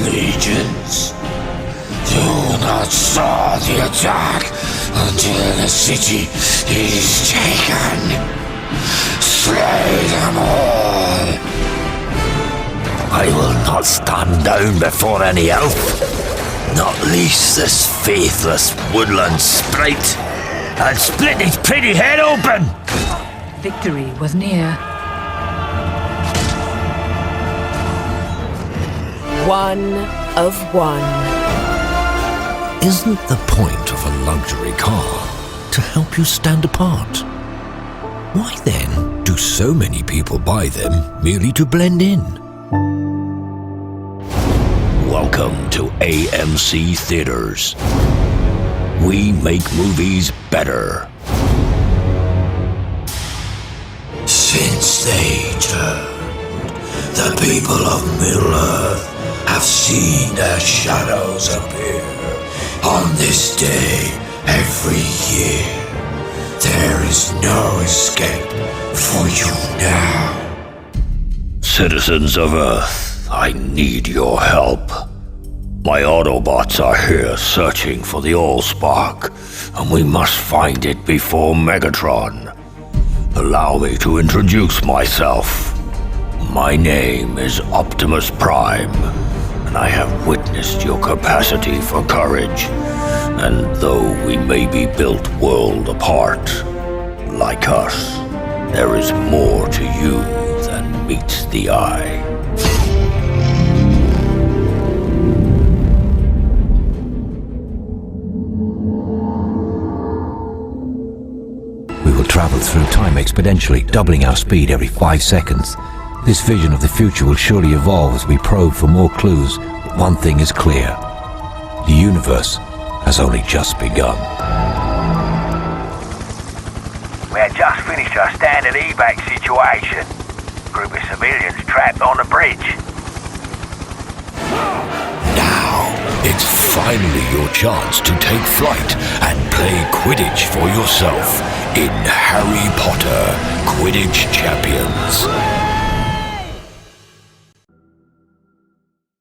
legions. Do not start the attack until the city is taken. Slay them all. I will not stand down before any elf, not least this faithless woodland sprite. I'll split his pretty head open! Victory was near. One of one. Isn't the point of a luxury car to help you stand apart? Why then do so many people buy them merely to blend in? Welcome to AMC Theaters. We make movies better. Since they turned, the people of Middle-earth have seen their shadows appear. On this day, every year, there is no escape for you now. Citizens of Earth, I need your help. My Autobots are here searching for the Allspark, and we must find it before Megatron. Allow me to introduce myself. My name is Optimus Prime, and I have witnessed your capacity for courage. And though we may be built world apart, like us, there is more to you than meets the eye. We will travel through time exponentially, doubling our speed every 5 seconds. This vision of the future will surely evolve as we probe for more clues, but one thing is clear. The universe has only just begun. We had just finished our standard evac situation. Group of civilians trapped on the bridge. Now, it's finally your chance to take flight and play Quidditch for yourself in Harry Potter Quidditch Champions.